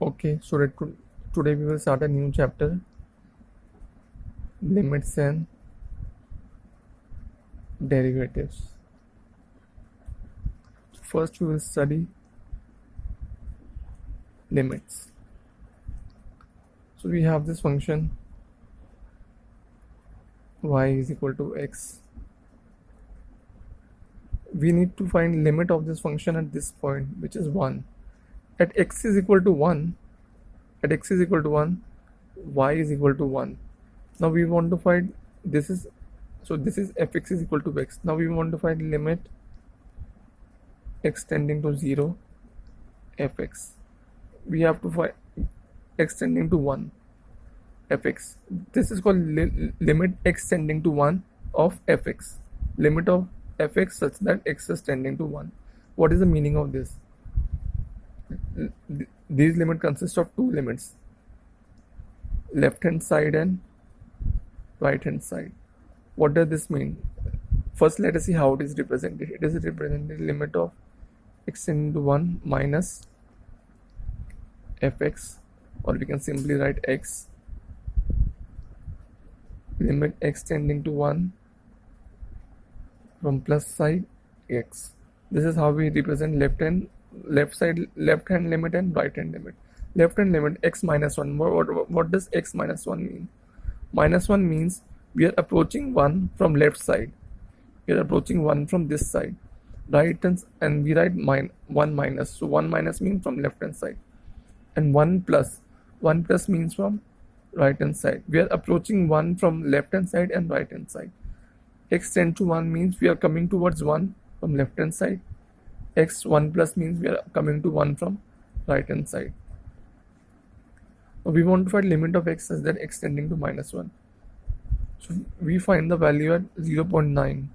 Okay, so today we will start a new chapter, limits and derivatives. First we will study limits. So we have this function y is equal to x. We need to find limit of this function at this point, which is 1. At x is equal to 1, y is equal to 1. Now we want to find this is fx is equal to x. Now we want to find limit x tending to 0 fx. We have to find x tending to 1 fx. This is called limit x tending to 1 of fx. Limit of fx such that x is tending to 1. What is the meaning of this? These limit consist of two limits, left hand side and right hand side. What does this mean? First, let us see how it is represented. It is represented limit of x tending to 1 minus fx, or we can simply write x, limit x tending to 1 from plus side x. This is how we represent left hand limit and right hand limit. Left hand limit x minus 1. What does x minus 1 mean? Minus 1 means we are approaching 1 from left side. We are approaching 1 from this side. Right hand, and we write 1 minus. So 1 minus means from left hand side. And 1 plus means from right hand side. We are approaching 1 from left hand side and right hand side. X tend to 1 means we are coming towards 1 from left hand side. X 1 plus means we are coming to 1 from right hand side. Now we want to find limit of x such that x tending to minus 1. So we find the value at 0.9.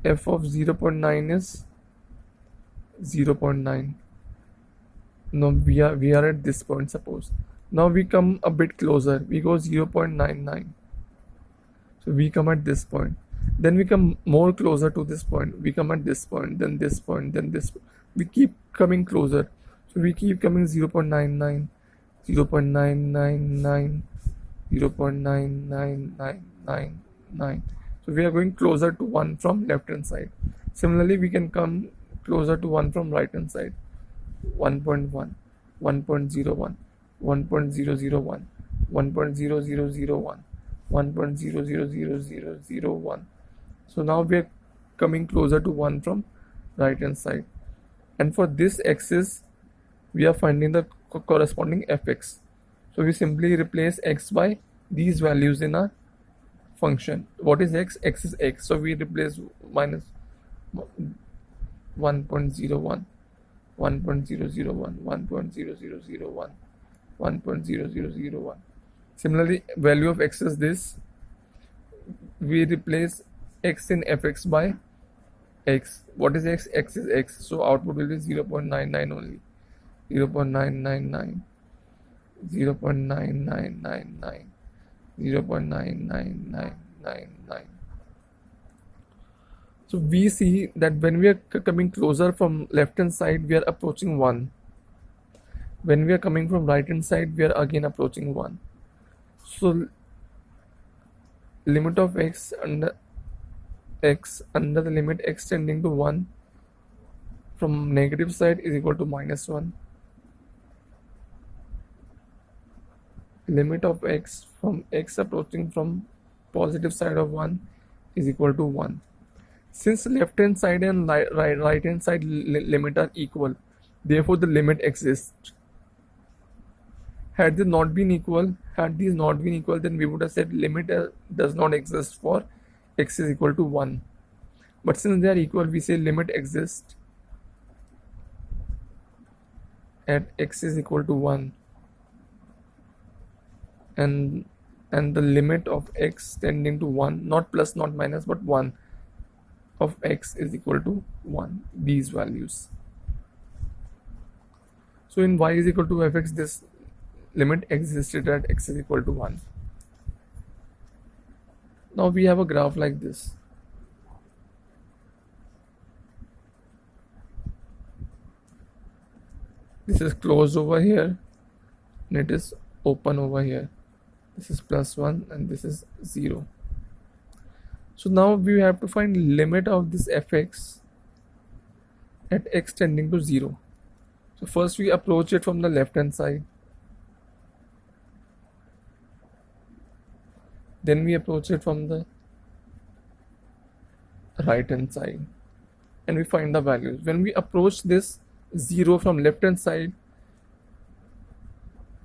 F of 0.9 is 0.9. Now we are at this point, suppose. Now we come a bit closer. We go 0.99. So we come at this point. Then we come more closer to this point. We come at this point, then this point, then this. We keep coming closer. So we keep coming 0.99, 0.999, 0.99999. So we are going closer to 1 from left hand side. Similarly, we can come closer to 1 from right hand side. 1.1, 1.01, 1.001, 1.0001, 1.00001. So now we are coming closer to 1 from right hand side. And for this axis, we are finding the corresponding fx. So we simply replace x by these values in our function. What is x? X is x. So we replace minus 1.01, 1.001, 1.0001, 1.0001. Similarly, value of x is this. We replace x in fx by x. What is x? X is x. So output will be 0.99 only. 0.999, 0.9999, 0.99999. So we see that when we are coming closer from left hand side, we are approaching 1. When we are coming from right hand side, we are again approaching 1. So limit of x under the limit x tending to 1 from negative side is equal to minus 1. Limit of x from x approaching from positive side of 1 is equal to 1. Since left hand side and right hand side limit are equal, therefore the limit exists. Had these not been equal, then we would have said limit does not exist for x is equal to 1. But since they are equal, we say limit exists at x is equal to 1. And the limit of x tending to 1, not plus, not minus, but 1 of x is equal to 1. These values. So in y is equal to fx, this limit existed at x is equal to 1. Now we have a graph like this. This is closed over here and it is open over here. This is +1 and this is 0. So now we have to find limit of this fx at x tending to 0. So first we approach it from the left hand side. Then we approach it from the right hand side and we find the values. When we approach this 0 from left hand side,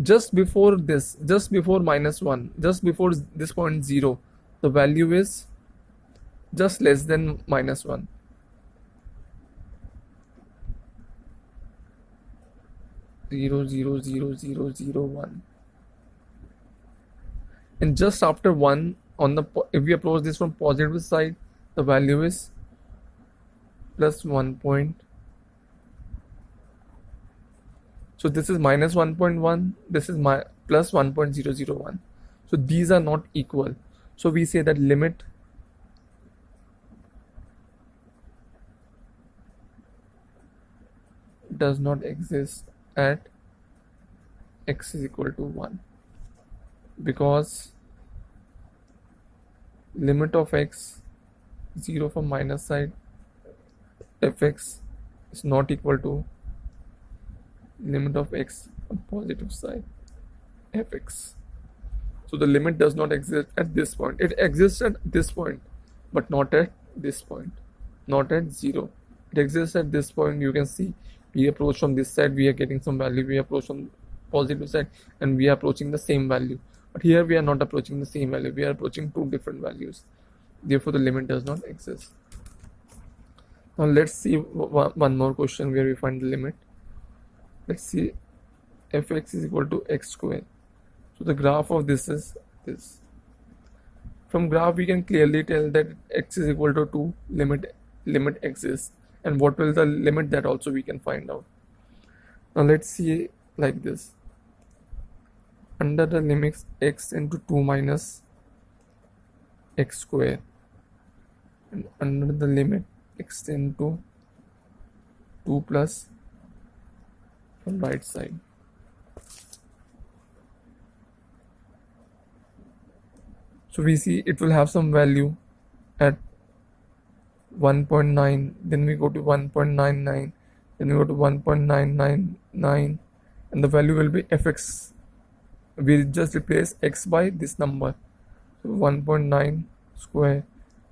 just before this, just before -1, just before this point 0, the value is just less than -1. Zero, zero, zero, zero, zero, 1. And just after 1, on the if we approach this from positive side, the value is +1 point. So this is -1.1, this is plus 1.001. So these are not equal. So we say that limit does not exist at x is equal to 1, because limit of x 0 from minus side fx is not equal to limit of x on positive side fx. So the limit does not exist at this point. It exists at this point, but not at this point, not at 0. It exists at this point. You can see we approach from this side, we are getting some value. We approach from positive side and we are approaching the same value. But here we are not approaching the same value. We are approaching two different values. Therefore, the limit does not exist. Now let's see one more question where we find the limit. Let's see fx is equal to x square. So the graph of this is this. From graph we can clearly tell that x is equal to 2, limit exists, and what will the limit, that also we can find out. Now let's see like this. Under the limit x into 2 minus x square, and under the limit x into 2 plus from right side. So we see it will have some value at 1.9, then we go to 1.99, then we go to 1.999, and the value will be fx. We just replace x by this number. So 1.9 square,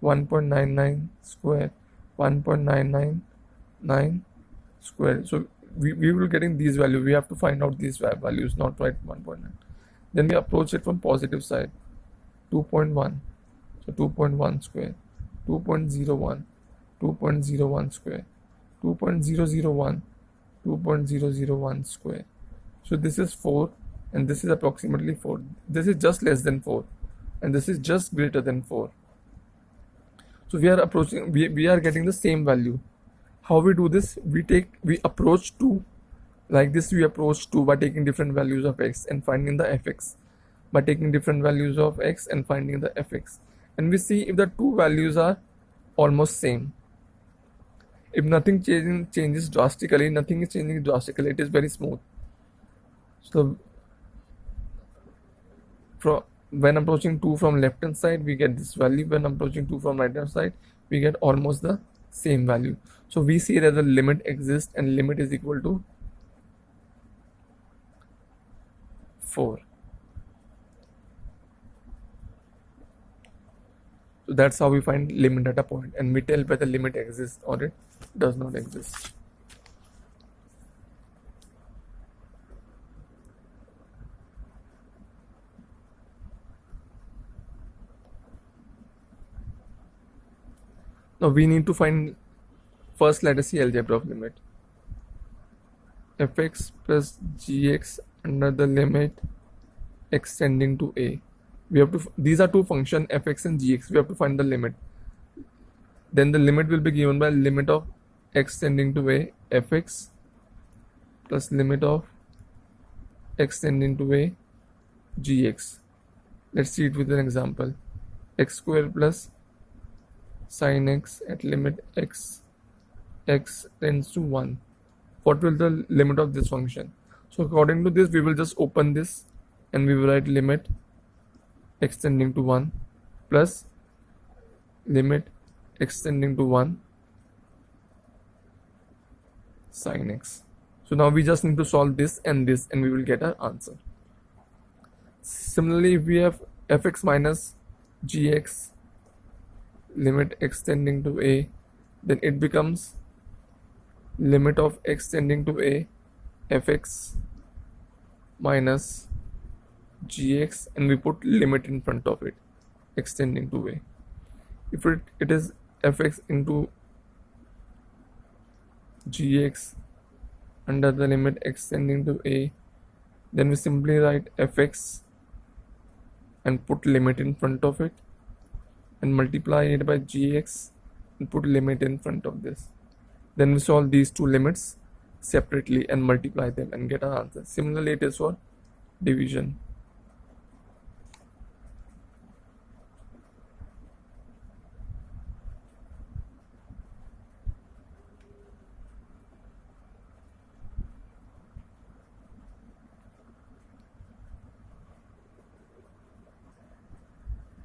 1.99 square, 1.999 square. So we will getting these values. We have to find out these values, not write 1.9. Then we approach it from positive side. 2.1, so 2.1 square, 2.01, 2.01 square, 2.001, 2.001 square. So this is 4 and this is approximately 4. This is just less than 4 and this is just greater than 4. So we are approaching, we are getting the same value. How we do this? We approach 2 like this. We approach 2 by taking different values of x and finding the fx, by taking different values of x and finding the fx, and we see if the two values are almost same. If nothing changes drastically, nothing is changing drastically, it is very smooth. So when approaching 2 from left hand side, we get this value. When approaching 2 from right hand side, we get almost the same value. So we see that the limit exists and limit is equal to 4. So that's how we find limit at a point, and we tell whether limit exists or it does not exist. Now we need to find, first let us see algebra of limit. Fx plus gx under the limit x tending to a. We have to, these are two functions fx and gx. We have to find the limit. Then the limit will be given by limit of x tending to a fx plus limit of x tending to a gx. Let's see it with an example. X square plus sin x at limit x tends to 1. what will the limit of this function? So according to this, we will just open this and we will write limit x tending to 1 plus limit x tending to 1 sin x. So now we just need to solve this and we will get our answer. Similarly, if we have fx minus gx limit x tending to a, then it becomes limit of x tending to a fx minus gx, and we put limit in front of it, x tending to a. If it is fx into gx under the limit x tending to a, then we simply write fx and put limit in front of it and multiply it by gx and put limit in front of this. Then we solve these two limits separately and multiply them and get our answer. Similarly, it is for division.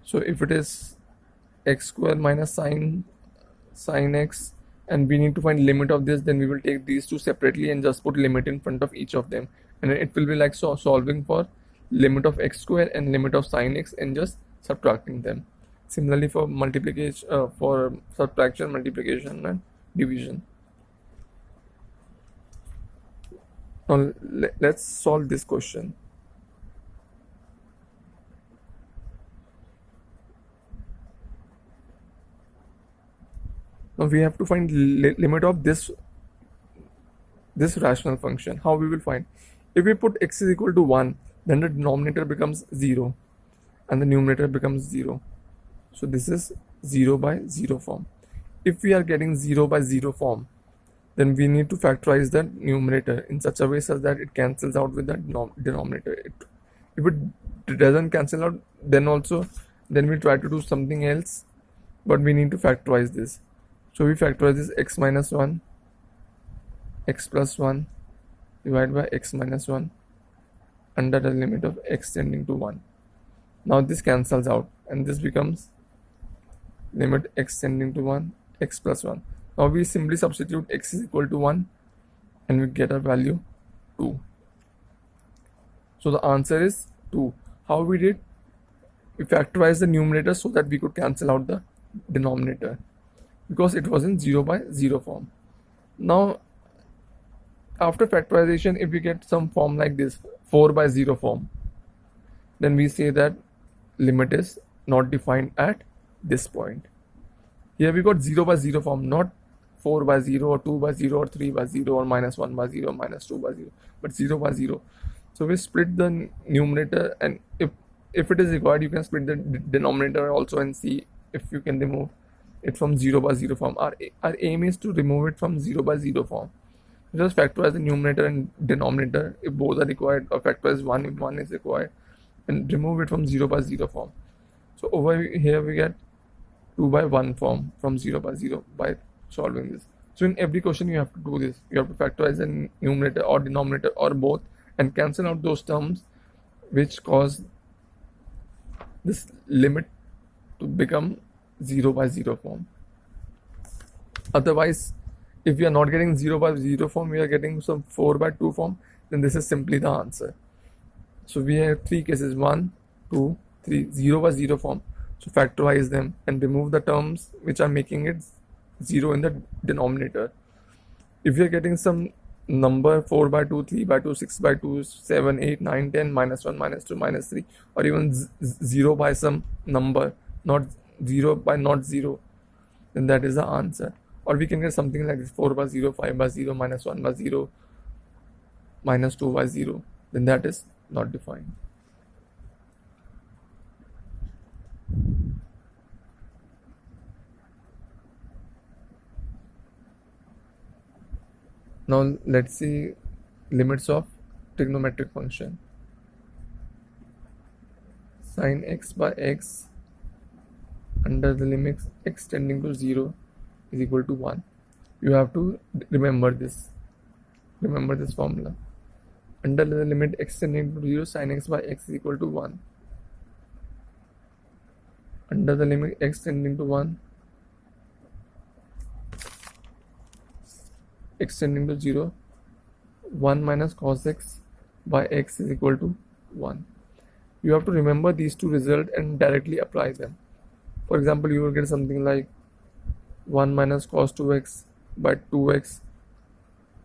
So if it is x square minus sin x, and we need to find limit of this, then we will take these two separately and just put limit in front of each of them, and it will be like solving for limit of x square and limit of sin x and just subtracting them. Similarly for multiplication, for subtraction, multiplication and division. Now let's solve this question. Now we have to find limit of this rational function. How we will find? If we put x is equal to 1, then the denominator becomes 0 and the numerator becomes 0. So this is 0 by 0 form. If we are getting 0 by 0 form, then we need to factorize the numerator in such a way such that it cancels out with the denominator. If it doesn't cancel out, then we try to do something else, but we need to factorize this. So we factorize this x minus 1, x plus 1 divided by x minus 1 under the limit of x tending to 1. Now this cancels out and this becomes limit x tending to 1, x plus 1. Now we simply substitute x is equal to 1 and we get a value 2. So the answer is 2. How we did? We factorized the numerator so that we could cancel out the denominator, because it was in 0 by 0 form. Now after factorization, if we get some form like this, 4 by 0 form, then we say that limit is not defined at this point. Here we got 0 by 0 form, not 4 by 0 or 2 by 0 or 3 by 0 or minus 1 by 0, minus 2 by 0, but 0 by 0. So we split the numerator, and if it is required, you can split the denominator also and see if you can remove it from 0 by 0 form. Our aim is to remove it from 0 by 0 form. Just factorize the numerator and denominator if both are required, or factorize 1 if 1 is required, and remove it from 0 by 0 form. So over here we get 2 by 1 form from 0 by 0 by solving this. So in every question you have to do this. You have to factorize the numerator or denominator or both and cancel out those terms which cause this limit to become 0 by 0 form. Otherwise, if we are not getting 0 by 0 form, we are getting some 4 by 2 form, then this is simply the answer. So we have 3 cases, 1, 2, 3, 0 by 0 form. So factorize them and remove the terms which are making it 0 in the denominator. If you are getting some number 4 by 2, 3 by 2, 6 by 2, 7, 8, 9, 10, minus 1, minus 2, minus 3, or even 0 by some number, not 0 by not 0, then that is the answer. Or we can get something like this, 4 by 0, 5 by 0, minus 1 by 0, minus 2 by 0, then that is not defined. Now let's see limits of trigonometric function. Sin x by x under the limit x tending to 0 is equal to 1. You have to remember this. Remember this formula. Under the limit x tending to 0, sin x by x is equal to 1. Under the limit x tending to 1, x tending to 0, 1 minus cos x by x is equal to 1. You have to remember these two results and directly apply them. For example, you will get something like 1 minus cos 2x by 2x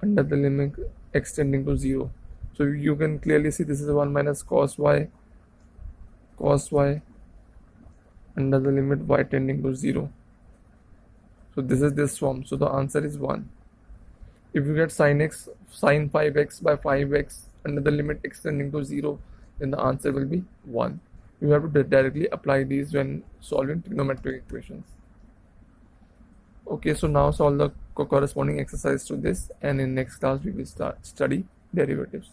under the limit x tending to 0. So you can clearly see this is 1 minus cos y under the limit y tending to 0. So this is this form. So the answer is 1. If you get sin 5x by 5x under the limit x tending to 0, then the answer will be 1. You have to directly apply these when solving trigonometric equations. Okay, so now solve the corresponding exercise to this, and in next class we will study derivatives.